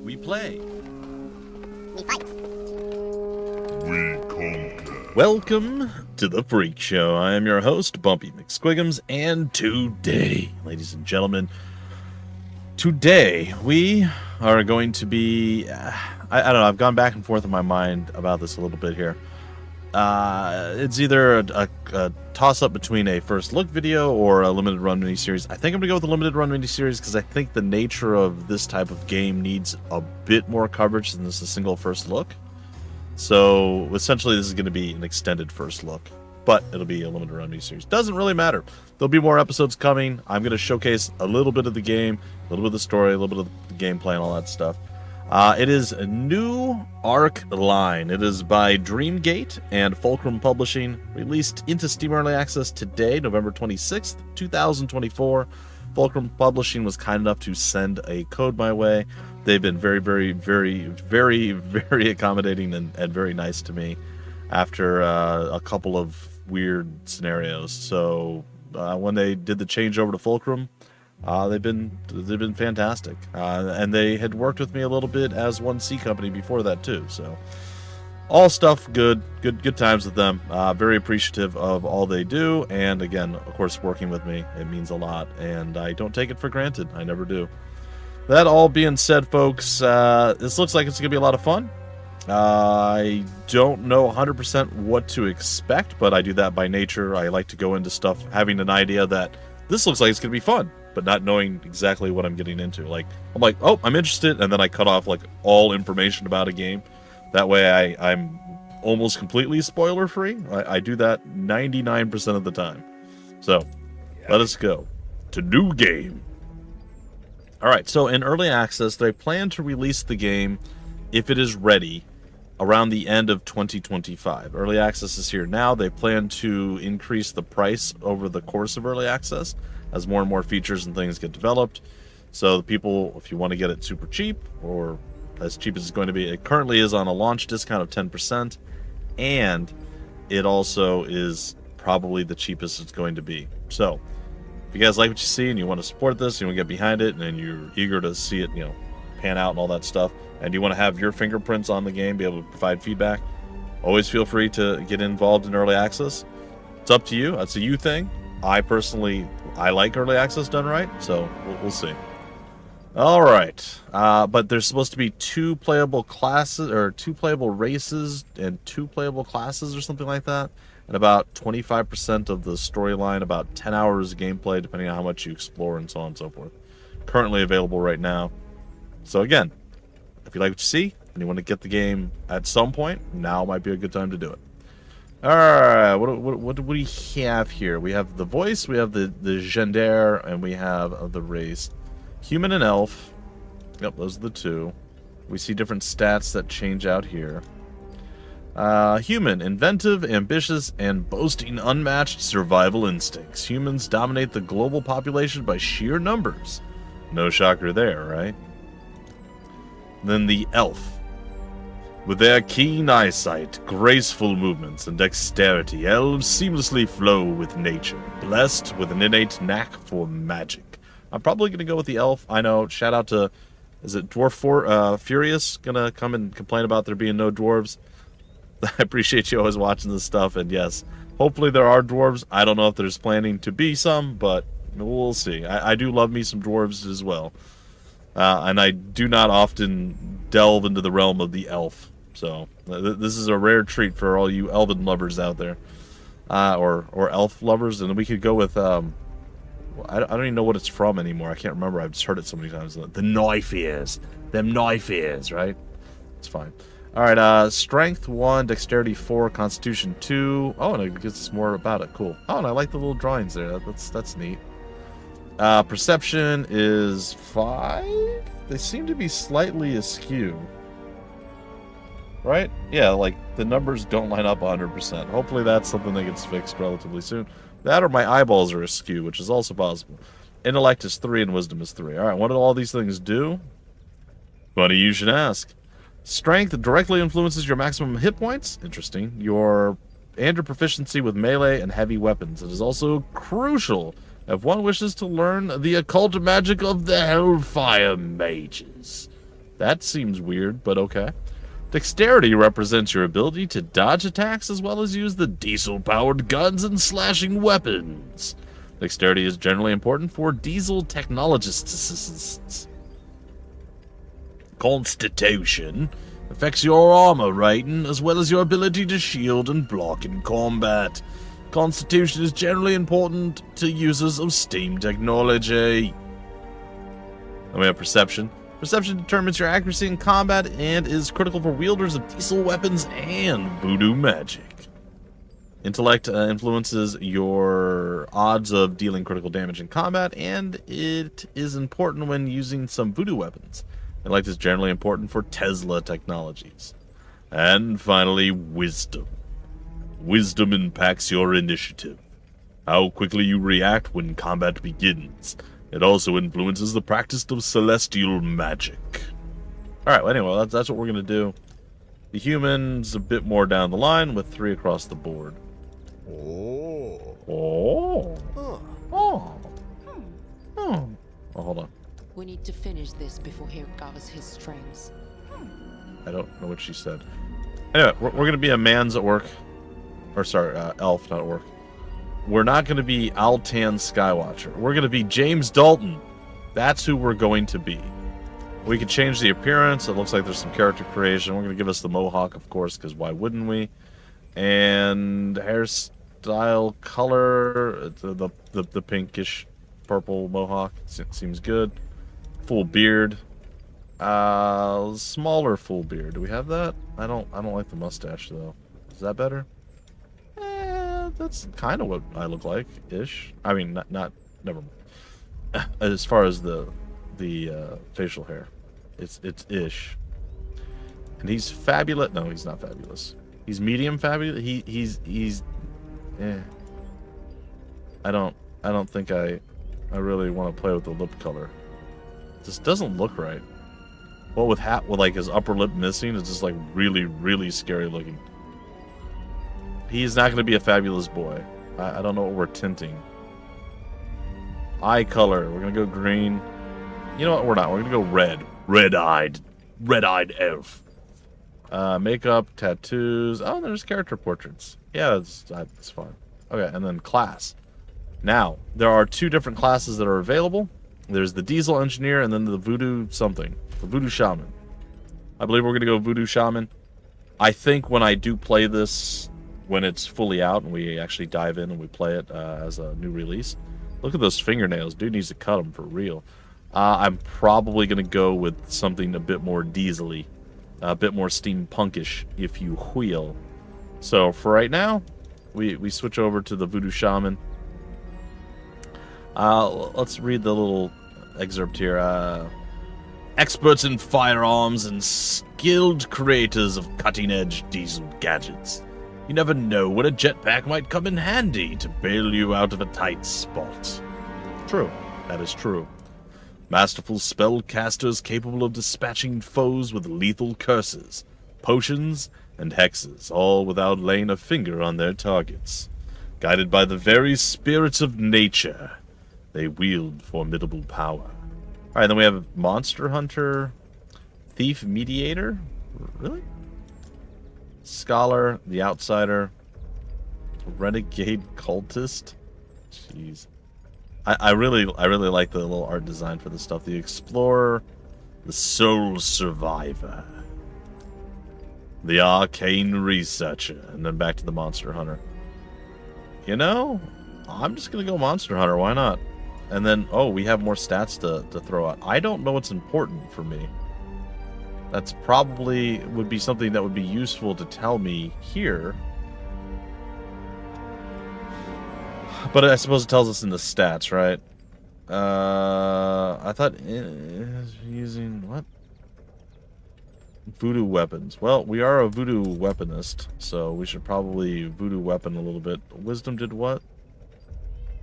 We play. We fight. We conquer. Welcome to the Freak Show. I am your host, Bumpy McSquiggums, and today, ladies and gentlemen, today we are going to be... I don't know, I've gone back and forth in my mind about this a little bit here. It's either a toss-up between a first look video or a limited run miniseries. I think I'm going to go with the limited run miniseries because I think the nature of this type of game needs a bit more coverage than just a single first look. So essentially this is going to be an extended first look, but it'll be a limited run miniseries. Doesn't really matter. There'll be more episodes coming. I'm going to showcase a little bit of the game, a little bit of the story, a little bit of the gameplay and all that stuff. It is a new Arc line. It is by Dreamgate and Fulqrum Publishing, released into Steam Early Access today, November 26th, 2024. Fulqrum Publishing was kind enough to send a code my way. They've been very, very, very, very, very accommodating and very nice to me after a couple of weird scenarios. So when they did the change over to Fulqrum, they've been fantastic, and they had worked with me a little bit as 1C company before that too. So all stuff good times with them. Very appreciative of all they do, and again, of course, working with me, it means a lot, and I don't take it for granted. I never do. That all being said, folks, this looks like it's gonna be a lot of fun. I don't know 100% what to expect, but I do that by nature. I like to go into stuff having an idea that this looks like it's gonna be fun, but not knowing exactly what I'm getting into. Like, I'm like, oh, I'm interested, and then I cut off like all information about a game. That way I'm almost completely spoiler free. I do that 99% of the time. So let us go to new game. Alright, so in early access, they plan to release the game, if it is ready, around the end of 2025. Early access is here now. They plan to increase the price over the course of early access as more and more features and things get developed. So the people, if you want to get it super cheap, or as cheap as it's going to be, it currently is on a launch discount of 10%, and it also is probably the cheapest it's going to be. So if you guys like what you see and you want to support this, you want to get behind it, and you're eager to see it, pan out and all that stuff, and you want to have your fingerprints on the game, be able to provide feedback, always feel free to get involved in early access. It's up to you. That's a you thing. I personally, I like early access done right, so we'll see. All right, but there's supposed to be 2 playable classes, or 2 playable races and 2 playable classes or something like that, and about 25% of the storyline, about 10 hours of gameplay, depending on how much you explore and so on and so forth. Currently available right now. So again, if you like what you see and you want to get the game at some point, now might be a good time to do it. Alright, what do we have here? We have the voice, we have the gender, and we have the race. Human and elf. Yep, those are the 2. We see different stats that change out here. Human, inventive, ambitious, and boasting unmatched survival instincts. Humans dominate the global population by sheer numbers. No shocker there, right? Then the elf. With their keen eyesight, graceful movements, and dexterity, elves seamlessly flow with nature, blessed with an innate knack for magic. I'm probably going to go with the elf. I know, shout out to, is it Dwarf Furious, going to come and complain about there being no dwarves? I appreciate you always watching this stuff, and yes, hopefully there are dwarves. I don't know if there's planning to be some, but we'll see. I do love me some dwarves as well. And I do not often delve into the realm of the elf. So this is a rare treat for all you elven lovers out there, or elf lovers. And we could go with I don't even know what it's from anymore. I can't remember. I've just heard it so many times. The knife ears, them knife ears, right? It's fine. All right. Strength 1, dexterity 4, constitution 2. Oh, and it gives us more about it. Cool. Oh, and I like the little drawings there. That's neat. Perception is 5. They seem to be slightly askew. Right? Yeah, like the numbers don't line up 100%. Hopefully that's something that gets fixed relatively soon. That or my eyeballs are askew, which is also possible. Intellect is 3 and wisdom is 3. Alright, what do all these things do? Funny you should ask. Strength directly influences your maximum hit points. Interesting. And your proficiency with melee and heavy weapons. It is also crucial if one wishes to learn the occult magic of the Hellfire Mages. That seems weird, but okay. Dexterity represents your ability to dodge attacks as well as use the diesel-powered guns and slashing weapons. Dexterity is generally important for diesel technologists. Constitution affects your armor rating as well as your ability to shield and block in combat. Constitution is generally important to users of Steam technology. Then we have Perception. Perception determines your accuracy in combat and is critical for wielders of diesel weapons and voodoo magic. Intellect influences your odds of dealing critical damage in combat, and it is important when using some voodoo weapons. Intellect is generally important for Tesla technologies. And finally, Wisdom. Wisdom impacts your initiative, how quickly you react when combat begins. It also influences the practice of celestial magic. Alright, well, anyway, that's what we're going to do. The human's a bit more down the line with 3 across the board. Oh. Oh. Oh. Oh, hold on. We need to finish this before he gathers his strength. I don't know what she said. Anyway, we're going to be a man's at work. Or sorry, elf, not at work. We're not going to be Altan Skywatcher. We're going to be James Dalton. That's who we're going to be. We could change the appearance. It looks like there's some character creation. We're going to give us the mohawk, of course, because why wouldn't we? And hairstyle, color, the pinkish purple mohawk seems good. Full beard. Smaller full beard. Do we have that? I don't like the mustache though. Is that better? That's kind of what I look like, ish. I mean, not never mind. As far as the facial hair, it's ish. And he's fabulous. No, he's not fabulous. He's medium fabulous. He's. I don't think I really want to play with the lip color. It just doesn't look right. Well, with like his upper lip missing, it's just like really scary looking. He's not going to be a fabulous boy. I don't know what we're tinting. Eye color. We're going to go green. You know what? We're not. We're going to go red. Red-eyed elf. Makeup, tattoos. Oh, there's character portraits. Yeah, that's fine. Okay, and then class. Now, there are 2 different classes that are available. There's the Diesel Engineer and then the Voodoo something. The Voodoo Shaman. I believe we're going to go Voodoo Shaman. I think when I do play this, when it's fully out and we actually dive in and we play it as a new release. Look at those fingernails. Dude needs to cut them for real. I'm probably going to go with something a bit more diesel-y. A bit more steampunkish, if you will. So for right now, we switch over to the Voodoo Shaman. Let's read the little excerpt here. Experts in firearms and skilled creators of cutting-edge diesel gadgets. You never know when a jetpack might come in handy to bail you out of a tight spot. True. That is true. Masterful spellcasters capable of dispatching foes with lethal curses, potions, and hexes, all without laying a finger on their targets. Guided by the very spirits of nature, they wield formidable power. Alright, then we have Monster Hunter, Thief Mediator? Really? Scholar, the Outsider, Renegade Cultist. Jeez, I really like the little art design for this stuff. The Explorer, the Soul Survivor, the Arcane Researcher, and then back to the Monster Hunter. You know, I'm just gonna go Monster Hunter. Why not? And then, oh, we have more stats to throw out. I don't know what's important for me. That's probably would be something that would be useful to tell me here. But I suppose it tells us in the stats, right? I thought using what? Voodoo weapons. Well, we are a voodoo weaponist, so we should probably voodoo weapon a little bit. Wisdom did what?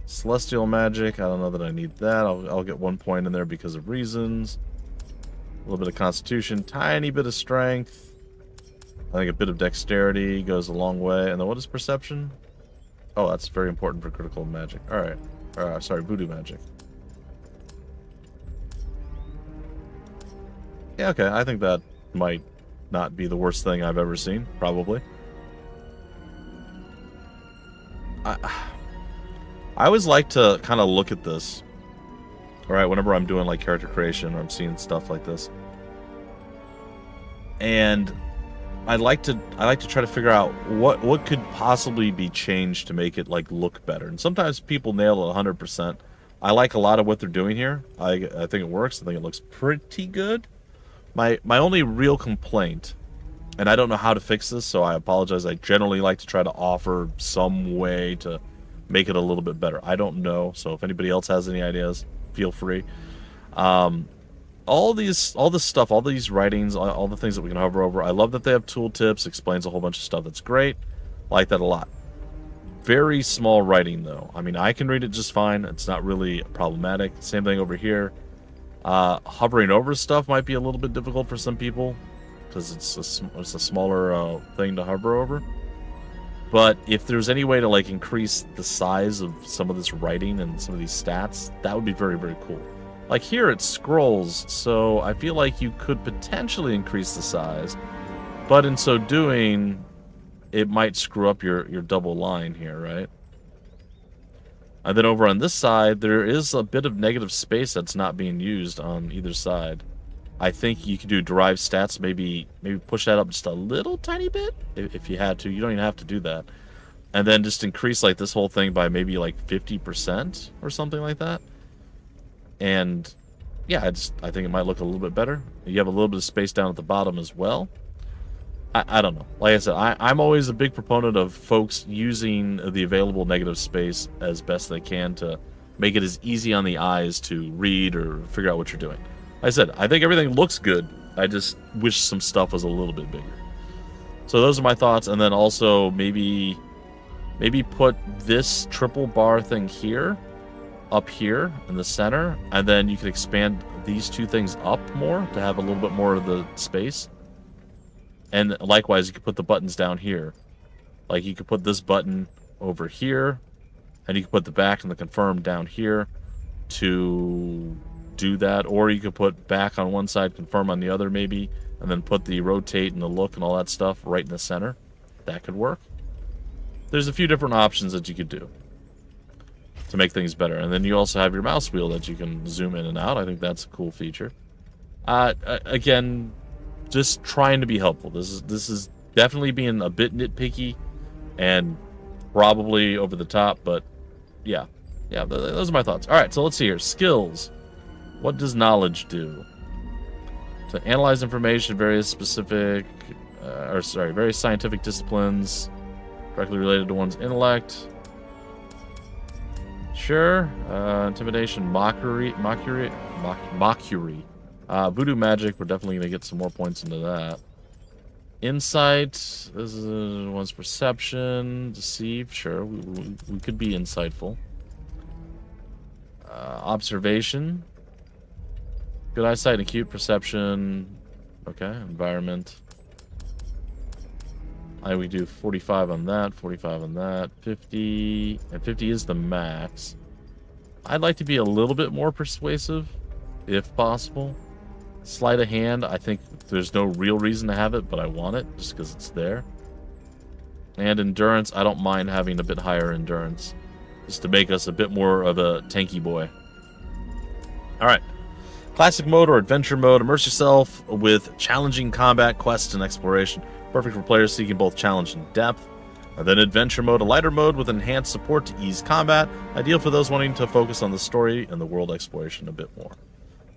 Celestial magic. I don't know that I need that. I'll get 1 point in there because of reasons. A little bit of constitution, tiny bit of strength. I think a bit of dexterity goes a long way. And then what is perception? Oh, that's very important for critical magic. Alright. Sorry, voodoo magic. Yeah, okay. I think that might not be the worst thing I've ever seen, probably. I always like to kind of look at this, right, whenever I'm doing like character creation or I'm seeing stuff like this. And I like to try to figure out what could possibly be changed to make it like look better. And sometimes people nail it 100%. I like a lot of what they're doing here. I think it works. I think it looks pretty good. My only real complaint, and I don't know how to fix this, so I apologize. I generally like to try to offer some way to make it a little bit better. I don't know, so if anybody else has any ideas, feel free. All this stuff, all these writings, all the things that we can hover over. I love that they have tooltips, explains a whole bunch of stuff. That's great. I like that a lot. Very small writing, though. I mean, I can read it just fine. It's not really problematic. Same thing over here. Hovering over stuff might be a little bit difficult for some people because it's a smaller thing to hover over. But if there's any way to like increase the size of some of this writing and some of these stats, that would be very, very cool. Like here it scrolls, so I feel like you could potentially increase the size, but in so doing, it might screw up your double line here, right? And then over on this side, there is a bit of negative space that's not being used on either side. I think you could do derived stats, maybe push that up just a little tiny bit if you had to. You don't even have to do that. And then just increase like this whole thing by maybe like 50% or something like that. And yeah, I think it might look a little bit better. You have a little bit of space down at the bottom as well. I don't know. Like I said, I'm always a big proponent of folks using the available negative space as best they can to make it as easy on the eyes to read or figure out what you're doing. Like I said, I think everything looks good. I just wish some stuff was a little bit bigger. So those are my thoughts. And then also maybe put this triple bar thing here, up here in the center, and then you can expand these two things up more to have a little bit more of the space. And likewise, you could put the buttons down here. Like you could put this button over here, and you could put the back and the confirm down here to do that. Or you could put back on one side, confirm on the other maybe, and then put the rotate and the look and all that stuff right in the center. That could work. There's a few different options that you could do to make things better. And then you also have your mouse wheel that you can zoom in and out. I think that's a cool feature. Again, just trying to be helpful. This is definitely being a bit nitpicky and probably over the top, but yeah, those are my thoughts. All right, so let's see here. Skills. What does knowledge do? To analyze information, various scientific disciplines directly related to one's intellect. Sure. Intimidation, mockery. Voodoo magic, we're definitely going to get some more points into that. Insight, this is one's perception. Deceive, sure, we could be insightful. Observation. Good eyesight and acute perception. Okay, environment. We do 45 on that, 45 on that, 50, and 50 is the max. I'd like to be a little bit more persuasive, if possible. Sleight of hand, I think there's no real reason to have it, but I want it, just because it's there. And endurance, I don't mind having a bit higher endurance, just to make us a bit more of a tanky boy. Alright. Classic mode or adventure mode, immerse yourself with challenging combat, quests, and exploration. Perfect for players seeking both challenge and depth. And then adventure mode, a lighter mode with enhanced support to ease combat. Ideal for those wanting to focus on the story and the world exploration a bit more.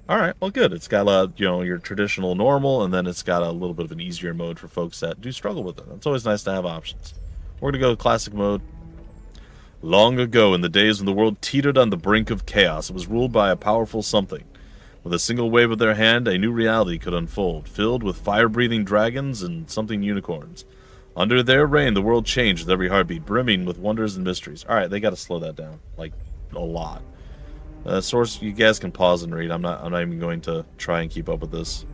All right, well, good. It's got your traditional normal, and then it's got a little bit of an easier mode for folks that do struggle with it. It's always nice to have options. We're gonna go classic mode. Long ago, in the days when the world teetered on the brink of chaos, it was ruled by a powerful something. With a single wave of their hand, a new reality could unfold, filled with fire-breathing dragons and something unicorns. Under their reign, the world changed with every heartbeat, brimming with wonders and mysteries. All right, they got to slow that down, like a lot. Source, you guys can pause and read. I'm not even going to try and keep up with this.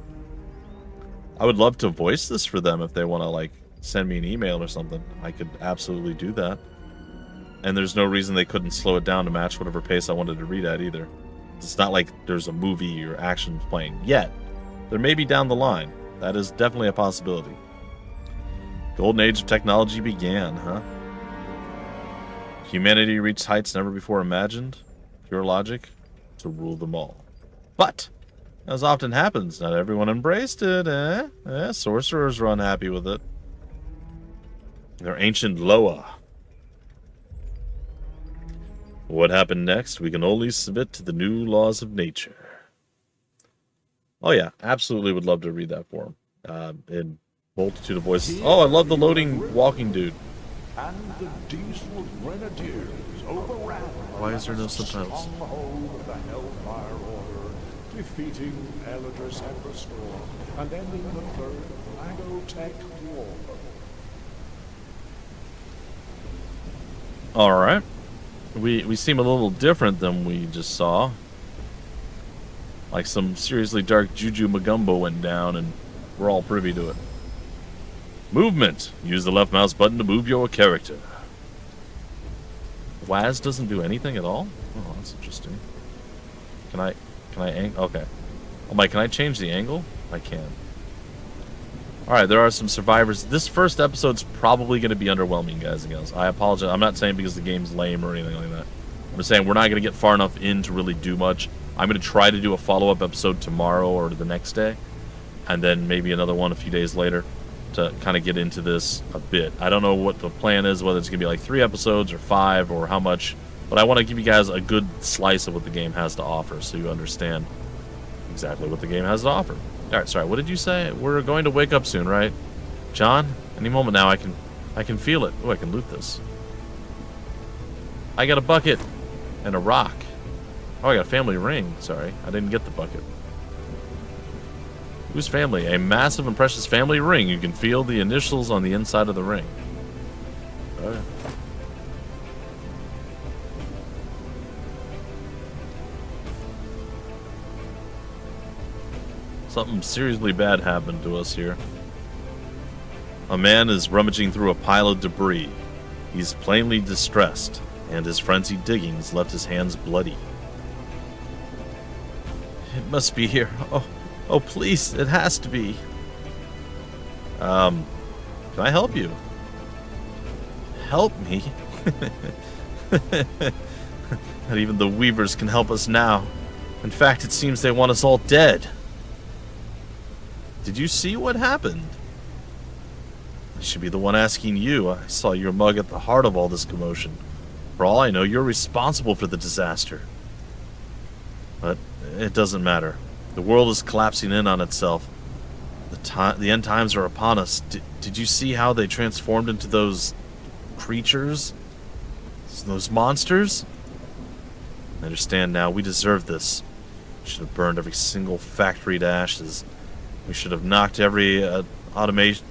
I would love to voice this for them if they want to like send me an email or something. I could absolutely do that. And there's no reason they couldn't slow it down to match whatever pace I wanted to read at either. It's not like there's a movie or action playing yet. There may be down the line. That is definitely a possibility. Golden age of technology began, huh? Humanity reached heights never before imagined. Pure logic to rule them all. But, as often happens, not everyone embraced it, eh? Sorcerers were unhappy with it. Their ancient Loa. What happened next, we can only submit to the new laws of nature. Oh yeah, absolutely would love to read that for him. In multitude of voices. Oh, I love the loading walking dude. And the diesel grenadiers overran. Why is there no subtitles? Stronghold of the Hellfire Order, defeating Eldris and Restore, and ending the Third Planotech War. Alright. We seem a little different than we just saw. Like some seriously dark Juju Magumbo went down and we're all privy to it. Movement. Use the left mouse button to move your character. Waz doesn't do anything at all? Oh, that's interesting. Can I okay. Oh my, can I change the angle? I can. Alright, there are some survivors. This first episode's probably going to be underwhelming, guys and gals. I apologize. I'm not saying because the game's lame or anything like that. I'm just saying we're not going to get far enough in to really do much. I'm going to try to do a follow-up episode tomorrow or the next day. And then maybe another one a few days later to kind of get into this a bit. I don't know what the plan is, whether it's going to be like 3 episodes or 5 or how much. But I want to give you guys a good slice of what the game has to offer so you understand exactly what the game has to offer. Alright, sorry, what did you say? We're going to wake up soon, right? John? Any moment now, I can feel it. Oh, I can loot this. I got a bucket and a rock. Oh, I got a family ring. Sorry, I didn't get the bucket. Whose family? A massive and precious family ring. You can feel the initials on the inside of the ring. Okay. Something seriously bad happened to us here. A man is rummaging through a pile of debris. He's plainly distressed, and his frenzied diggings left his hands bloody. It must be here. Oh, please, it has to be. Can I help you? Help me? Not even the Weavers can help us now. In fact, it seems they want us all dead. Did you see what happened? I should be the one asking you. I saw your mug at the heart of all this commotion. For all I know, you're responsible for the disaster. But it doesn't matter. The world is collapsing in on itself. The end times are upon us. Did you see how they transformed into those creatures? Those monsters? I understand now. We deserve this. We should have burned every single factory to ashes. We should have knocked every automaton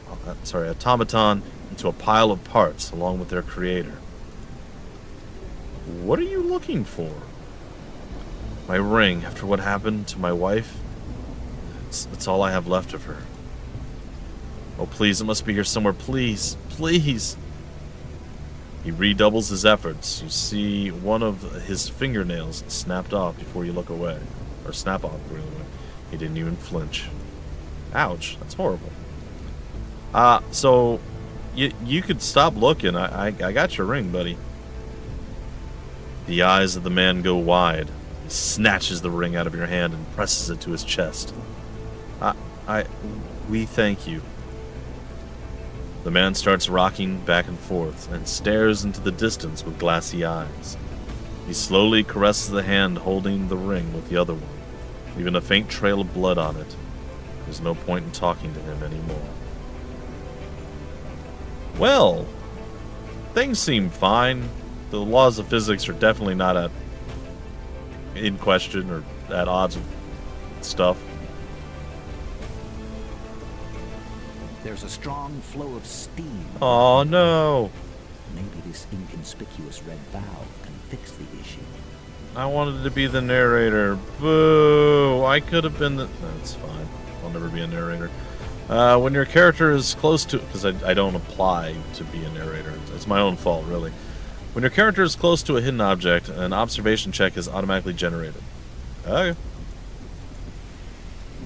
into a pile of parts along with their creator. What are you looking for? My ring, after what happened to my wife, it's all I have left of her. Oh, please, it must be here somewhere. Please, please. He redoubles his efforts. You see one of his fingernails snapped off before you look away. Or snap off before you look away. He didn't even flinch. Ouch, that's horrible. So, you could stop looking. I got your ring, buddy. The eyes of the man go wide. He snatches the ring out of your hand and presses it to his chest. We thank you. The man starts rocking back and forth and stares into the distance with glassy eyes. He slowly caresses the hand holding the ring with the other one, leaving a faint trail of blood on it. There's no point in talking to him anymore. Well, things seem fine. The laws of physics are definitely not in question or at odds with stuff. There's a strong flow of steam. Oh no! Maybe this inconspicuous red valve can fix the issue. I wanted to be the narrator. Boo! I could have been the... That's fine. I'll never be a narrator. When your character is close to... Because I don't apply to be a narrator. It's my own fault, really. When your character is close to a hidden object, an observation check is automatically generated. Okay.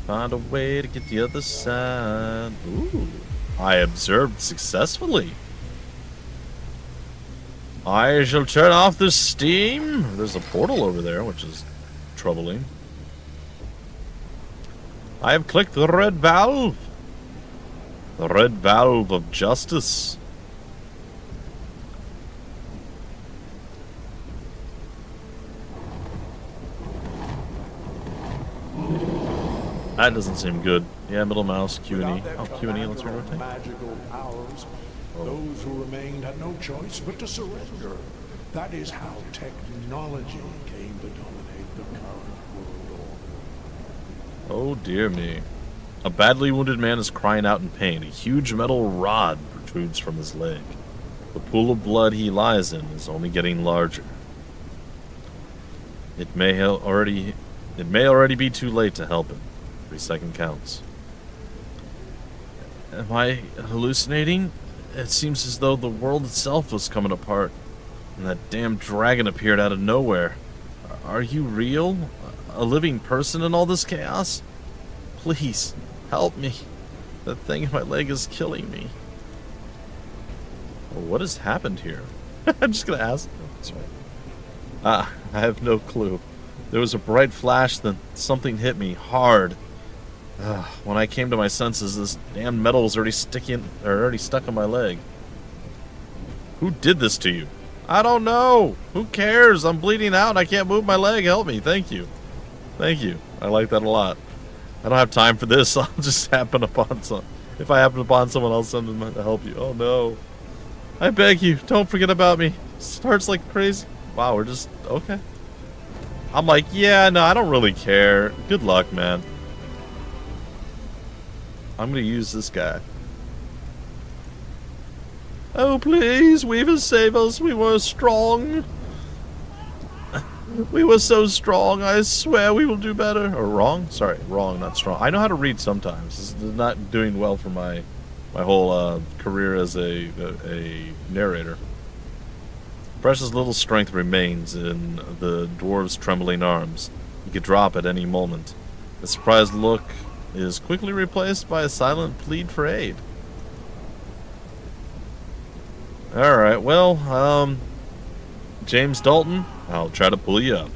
Find a way to get the other side. Ooh. I observed successfully. I shall turn off the steam. There's a portal over there, which is troubling. I have clicked the red valve. The red valve of justice. That doesn't seem good. Yeah, middle mouse, Q and E. Oh, Q and E, let's rotate. Magical powers, those who remained had no choice but to surrender. That is how technology came to dominate the current world order. Oh dear me. A badly wounded man is crying out in pain. A huge metal rod protrudes from his leg. The pool of blood he lies in is only getting larger. It may already be too late to help him. 3 second counts. Am I hallucinating? It seems as though the world itself was coming apart, and that damn dragon appeared out of nowhere. Are you real? A living person in all this chaos? Please, help me. That thing in my leg is killing me. Well, what has happened here? I'm just gonna ask. Sorry. I have no clue. There was a bright flash, then something hit me hard. When I came to my senses, this damn metal was already stuck on my leg. Who did this to you? I don't know. Who cares? I'm bleeding out and I can't move my leg. Help me. Thank you. Thank you. I like that a lot. I don't have time for this. I'll just happen upon some. If I happen upon someone, I'll send them to help you. Oh no. I beg you, don't forget about me. Starts like crazy. Wow, we're just okay. I'm like, yeah, no, I don't really care. Good luck, man. I'm gonna use this guy. Oh, please, Weaver, save us. We were strong. We were so strong. I swear we will do better. Or wrong? Sorry, wrong, not strong. I know how to read sometimes. This is not doing well for my whole career as a narrator. Precious little strength remains in the dwarves' trembling arms. He could drop at any moment. The surprised look is quickly replaced by a silent plead for aid. Alright, well, James Dalton, I'll try to pull you up.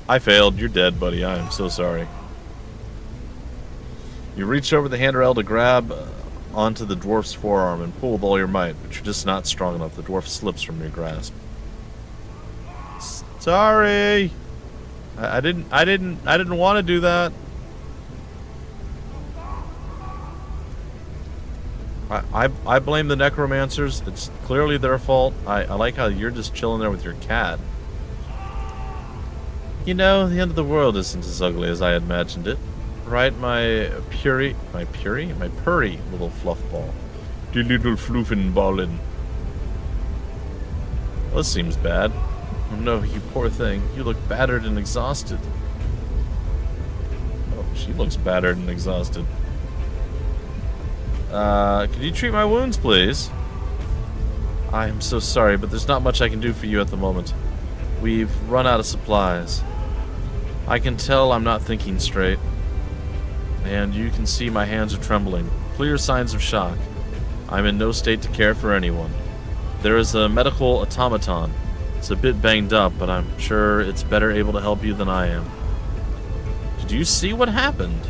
I failed. You're dead, buddy. I am so sorry. You reach over the handrail to grab onto the dwarf's forearm and pull with all your might, but you're just not strong enough. The dwarf slips from your grasp. Sorry. I didn't want to do that. I blame the necromancers. It's clearly their fault. I like how you're just chilling there with your cat. You know, the end of the world isn't as ugly as I had imagined it. Right, my purry little fluff ball. Die little fluffenballen. Well, this seems bad. Oh no, you poor thing. You look battered and exhausted. Oh, she looks battered and exhausted. Could you treat my wounds, please? I am so sorry, but there's not much I can do for you at the moment. We've run out of supplies. I can tell I'm not thinking straight. And you can see my hands are trembling. Clear signs of shock. I'm in no state to care for anyone. There is a medical automaton. It's a bit banged up, but I'm sure it's better able to help you than I am. Did you see what happened?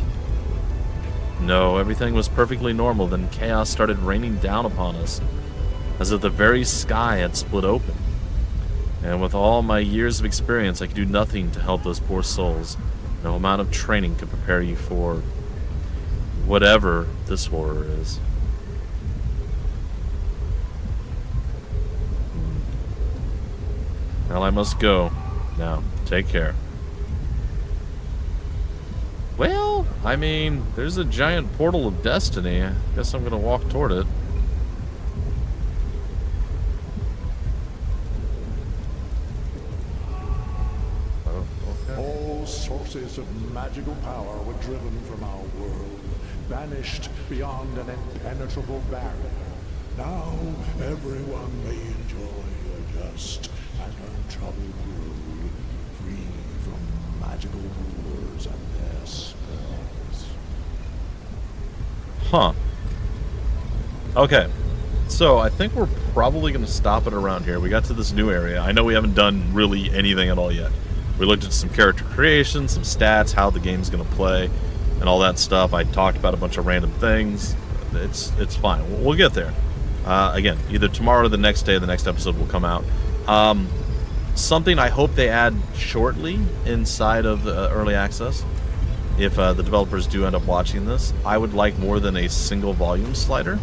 No, everything was perfectly normal, then chaos started raining down upon us, as if the very sky had split open. And with all my years of experience, I could do nothing to help those poor souls. No amount of training could prepare you for whatever this horror is. Well, I must go. Now, take care. Well, I mean, there's a giant portal of destiny. I guess I'm gonna walk toward it. Oh, okay. All sources of magical power were driven from our world, banished beyond an impenetrable barrier. Now, everyone may enjoy a just and untroubled world, free from magical rulers and their spells. Huh. Okay. So I think we're probably going to stop it around here. We got to this new area. I know we haven't done really anything at all yet. We looked at some character creation, some stats, how the game's going to play, and all that stuff. I talked about a bunch of random things. It's fine. We'll get there. Again, either tomorrow or the next day, the next episode will come out. Something I hope they add shortly inside of early access, if the developers do end up watching this, I would like more than a single volume slider.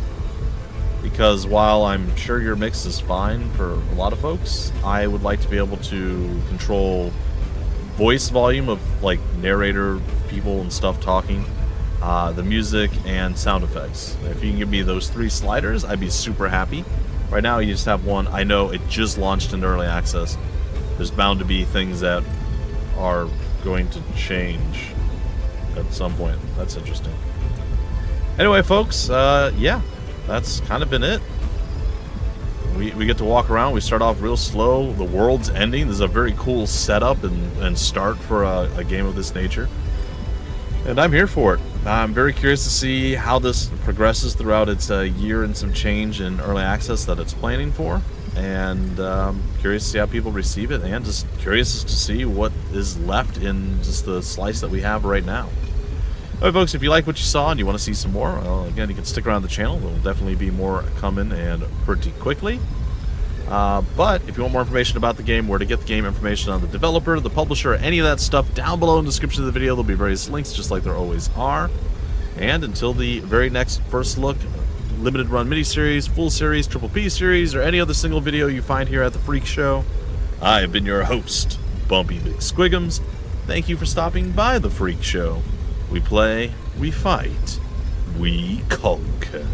Because while I'm sure your mix is fine for a lot of folks, I would like to be able to control voice volume of like narrator, people and stuff talking, the music, and sound effects. If you can give me those 3 sliders, I'd be super happy. Right now you just have one. I know it just launched into early access. There's bound to be things that are going to change at some point. That's interesting. Anyway, folks, yeah, that's kind of been it. We get to walk around. We start off real slow. The world's ending. This is a very cool setup and start for a game of this nature. And I'm here for it. I'm very curious to see how this progresses throughout its year and some change in early access that it's planning for. And curious to see how people receive it, and just curious to see what is left in just the slice that we have right now. Alright, folks, if you like what you saw and you want to see some more, well, again, you can stick around the channel. There will definitely be more coming, and pretty quickly. But if you want more information about the game, where to get the game, information on the developer, the publisher, any of that stuff, down below in the description of the video, there'll be various links, just like there always are. And until the very next first look, limited run miniseries, full series, triple P series, or any other single video you find here at the Freak Show, I have been your host, Bumpy McSquigums. Thank you for stopping by the Freak Show. We play, we fight, we conquer.